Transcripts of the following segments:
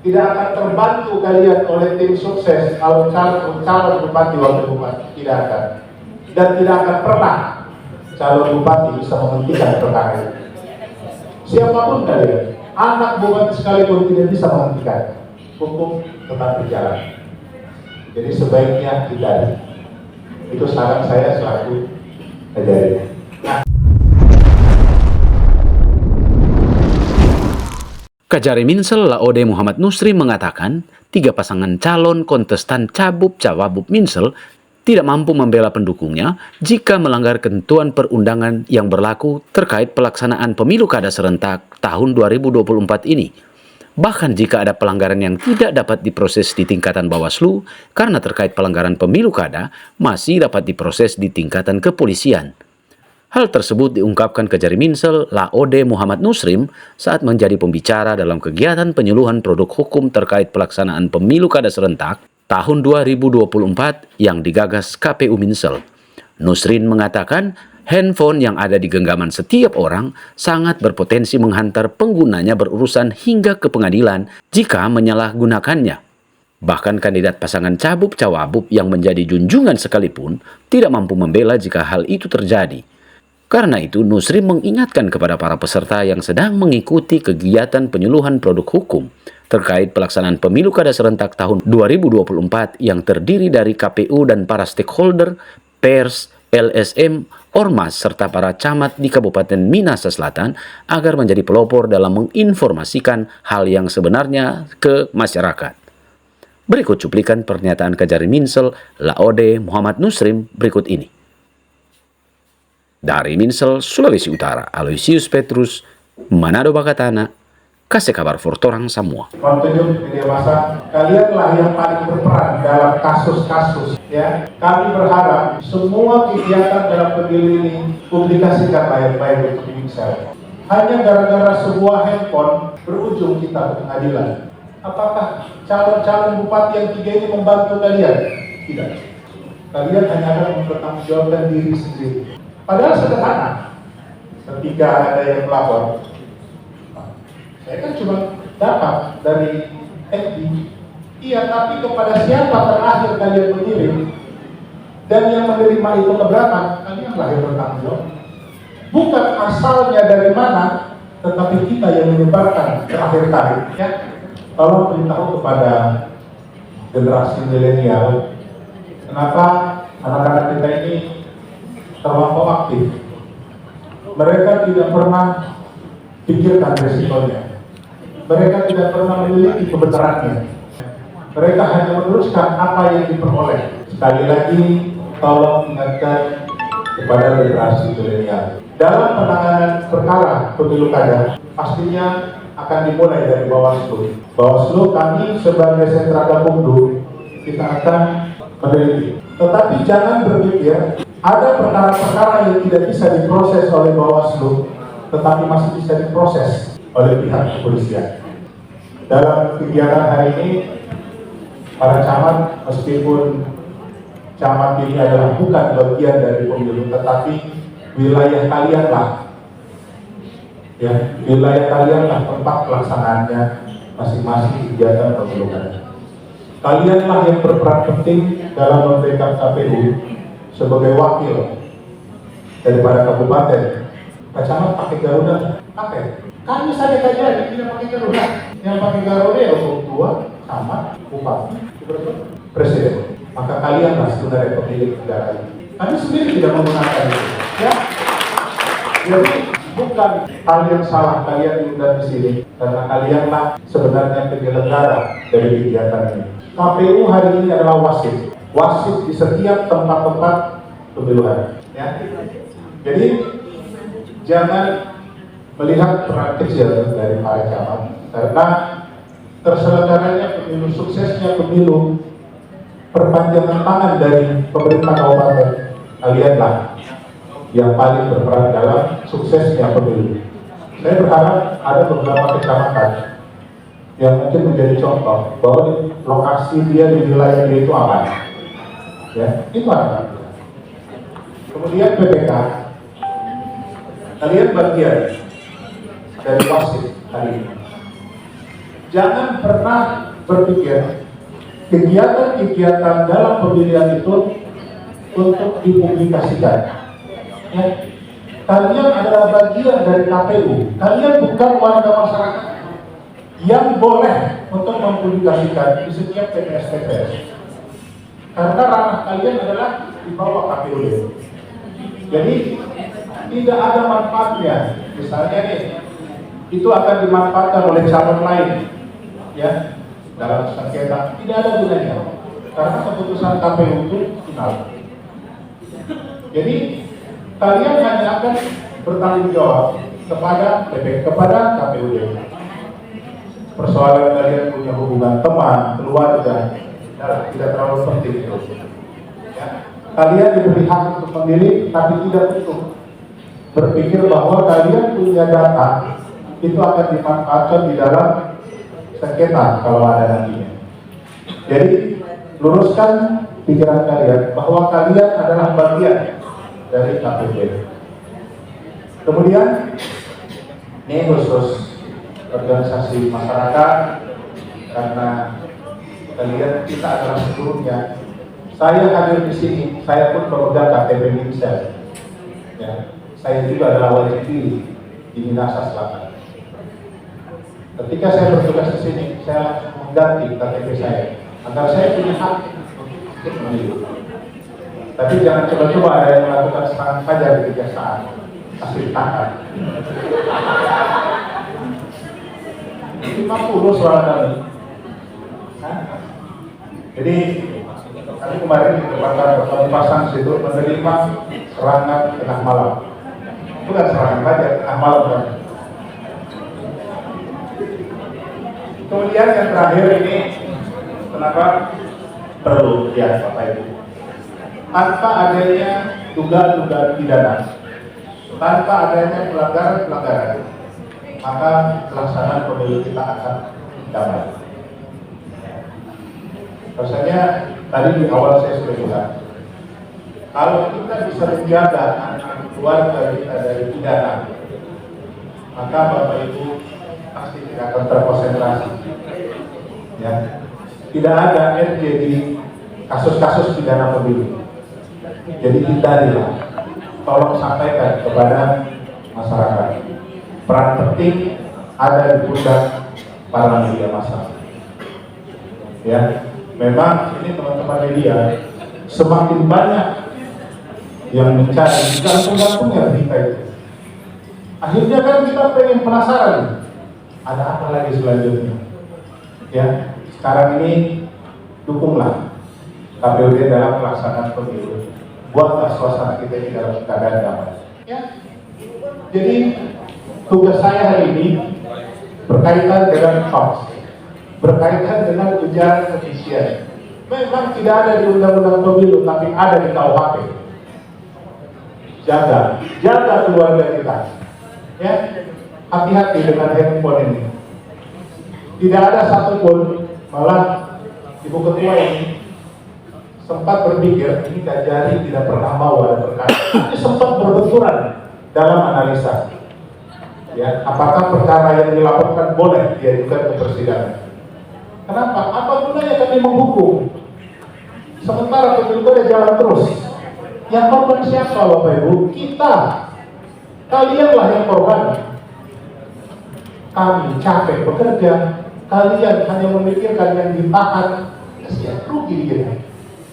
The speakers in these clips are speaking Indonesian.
tidak akan terbantu kalian oleh tim sukses kalau calon bupati wakil bupati, tidak akan, dan tidak akan pernah calon bupati bisa menghentikan perkara ini. Siapapun kalian, anak bupati sekalipun tidak bisa menghentikan, hukum tetap berjalan. Jadi sebaiknya hindari. Itu saran saya selaku Kajari. Kajari Minsel Laode Muhammad Nusrim mengatakan 3 pasangan calon kontestan Cabup Cawabup Minsel tidak mampu membela pendukungnya jika melanggar ketentuan perundangan yang berlaku terkait pelaksanaan pemilu kada serentak tahun 2024 ini. Bahkan jika ada pelanggaran yang tidak dapat diproses di tingkatan Bawaslu karena terkait pelanggaran pemilu kada, masih dapat diproses di tingkatan kepolisian. Hal tersebut diungkapkan Kajari Minsel Laode Muhammad Nusrim saat menjadi pembicara dalam kegiatan penyuluhan produk hukum terkait pelaksanaan pemilu kada serentak tahun 2024 yang digagas KPU Minsel. Nusrim mengatakan handphone yang ada di genggaman setiap orang sangat berpotensi menghantar penggunanya berurusan hingga ke pengadilan jika menyalahgunakannya. Bahkan kandidat pasangan Cabup Cawabup yang menjadi junjungan sekalipun tidak mampu membela jika hal itu terjadi. Karena itu, Nusrim mengingatkan kepada para peserta yang sedang mengikuti kegiatan penyuluhan produk hukum terkait pelaksanaan pemilu kada serentak tahun 2024 yang terdiri dari KPU dan para stakeholder, pers, LSM, Ormas, serta para camat di Kabupaten Minahasa Selatan agar menjadi pelopor dalam menginformasikan hal yang sebenarnya ke masyarakat. Berikut cuplikan pernyataan Kajari Minsel Laode Muhammad Nusrim berikut ini. Dari Minsel, Sulawesi Utara, Aloysius Petrus, Manado Bakatana, kasih kabar Fortorang semua. Kontinue media massa, kalianlah yang paling berperan dalam kasus-kasus. Ya, kami berharap semua kegiatan dalam pemilu ini publikasikan baik-baik untuk Minsel. Hanya gara-gara sebuah handphone berujung kita ke pengadilan. Apakah calon-calon bupati yang 3 ini membantu kalian? Tidak. Kalian hanya akan mempertanggungjawabkan diri sendiri. Padahal sederhana. Ketika ada yang melapor, saya kan cuma dapat dari FB. Iya, tapi kepada siapa terakhir kalian mengirim dan yang menerima itu keberatan, kalianlah yang bertanggung jawab. Bukan asalnya dari mana, tetapi kita yang menyebarkan terakhir kali. Ya, tolong beritahu kepada generasi milenial, kenapa anak-anak kita ini terlampau aktif. Mereka tidak pernah pikirkan resikonya. Mereka tidak pernah memiliki kebenarannya. Mereka hanya meneruskan apa yang diperoleh. Sekali lagi, tolong ingatkan kepada generasi milenial. Dalam penanganan perkara pemilu kada, pastinya akan dimulai dari Bawaslu. Bawaslu kami sebagai sentra gakumdu, kita akan meneliti. Tetapi jangan berpikir ada perkara-perkara yang tidak bisa diproses oleh Bawaslu, tetapi masih bisa diproses oleh pihak kepolisian. Dalam kegiatan hari ini, para camat, meskipun camat ini adalah bukan bagian dari pemilu, tetapi wilayah kalianlah, ya, wilayah kalianlah tempat pelaksanaannya masing-masing kegiatan pemilu. Kalianlah yang berperan penting dalam membackup KPU sebagai wakil daripada kabupaten. Pak Camat pakai Garuda, pakai. Kami saja tidak pakai Garuda. Yang pakai Garuda ya umum tua, camat, bupati, gubernur, presiden. Maka kalianlah sebenarnya pemilik negara ini. Kami sendiri tidak menggunakan itu. Ya. Jadi bukan hal yang salah kalian diundang di sini, karena kalianlah sebenarnya penyelenggara dari kegiatan ini. KPU hari ini adalah wasit di setiap tempat-tempat pemiluan. Ya. Jadi jangan melihat peran kecil dari para camat, karena terselenggaranya pemilu, suksesnya pemilu, perpanjangan tangan dari pemerintah kabupaten, kalianlah yang paling berperan dalam suksesnya pemilu. Saya berharap ada beberapa kecamatan yang mungkin menjadi contoh bahwa di lokasi dia di wilayah dia itu aman. Ya, itu aman. Kemudian PPK, kalian bagian dari wasit hari ini. jangan pernah berpikir kegiatan-kegiatan dalam pemilihan itu untuk dipublikasikan. Ya. Kalian adalah bagian dari KPU. Kalian bukan warga masyarakat yang boleh untuk mempublikasikan di setiap TPS-TPS. Karena ranah kalian adalah di bawah KPU. Jadi tidak ada manfaatnya. Misalnya nih, itu akan dimanfaatkan oleh calon lain, ya, dalam sengketa. Tidak ada gunanya, karena keputusan KPU itu final. Jadi kalian hanya akan bertanggung jawab kepada KPUD. Persoalan kalian punya hubungan teman, keluarga, tidak terlalu penting itu. Ya. Kalian diberi hak untuk memilih, tapi tidak untuk berpikir bahwa kalian punya data itu akan dimanfaatkan di dalam sengketa kalau ada nantinya. Jadi luruskan pikiran kalian bahwa kalian adalah bagian dari KPUD. Kemudian ini khusus organisasi masyarakat, karena kalian kita adalah seluruhnya. Saya hadir di sini, saya pun pemegang KTP Minsel. Ya, saya juga adalah wajib pilih di Minahasa Selatan. Ketika saya bertugas di sini, saya mengganti KTP saya agar saya punya hak untuk memilih. Tapi jangan coba-coba ada yang melakukan serangan saja di kejaksaan, pasti ditangkap. 50 suara kami. Jadi kami kemarin di tempat pasang situ menerima serangan tengah malam. Bukan serangan saja, tengah malam kan. Kemudian yang terakhir ini, kenapa perlu ya Bapak Ibu? Tanpa adanya dugaan-dugaan pidana, tanpa adanya pelanggaran-pelanggaran, maka pelaksanaan pemilu kita akan damai. Rasanya tadi di awal saya sudah bilang, kalau kita bisa menjaga anak keluarga kita dari pidana, maka Bapak Ibu pasti tidak akan terkonsentrasi. Ya, tidak ada terjadi kasus-kasus pidana pemilu. Jadi hindarilah, tolong sampaikan kepada masyarakat. Peran penting ada di pundak para media massa. Ya, memang ini teman-teman media semakin banyak yang mencari gantung-gantungnya berita itu. Akhirnya kan kita pengen penasaran, ada apa lagi selanjutnya? Ya, sekarang ini dukunglah KPUD dalam pelaksanaan pemilu. Buatlah suasana kita di dalam keadaan damai. Ya. Jadi tugas saya hari ini berkaitan dengan hoax, berkaitan dengan ujaran kebencian. Memang tidak ada di undang-undang pemilu, tapi ada di KUHP. Jaga keluarga kita. Ya, hati-hati dengan handphone ini. Tidak ada satupun, malah Ibu Ketua ini sempat berpikir ini Kajari tidak pernah mau ada perkara. Ini sempat berbenturan dalam analisa. Ya, apakah perkara yang dilaporkan boleh diajukan ke persidangan? Kenapa? Apa gunanya kami menghukum? Sementara pemilu jalan terus. Yang korban siapa Bapak Ibu? Kita. Kalianlah yang korban. Kami capek bekerja. Kalian hanya memikirkan yang ditahan. Kasihan, rugi dia.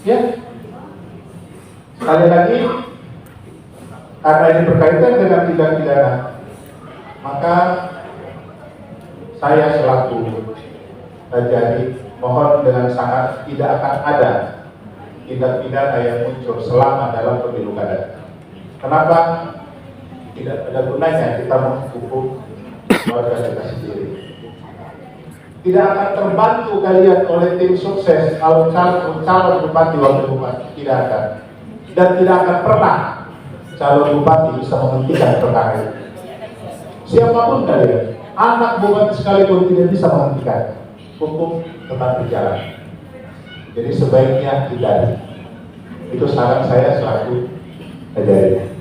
Ya. Sekali lagi, karena ini berkaitan dengan tindak pidana, maka saya selaku Kajari mohon dengan sangat tidak akan ada tindak pidana yang muncul selama dalam pemilu kada. Kenapa? Tidak ada gunanya kita menghukum warga kita sendiri. Tidak akan terbantu kalian oleh tim sukses calon bupati wakil bupati, tidak akan. Dan tidak akan pernah calon bupati bisa menghentikan perkara itu. Siapapun kalian, anak bupati sekalipun tidak bisa menghentikan. Hukum tetap berjalan. Jadi sebaiknya hindari. Itu saran saya selaku Kajari.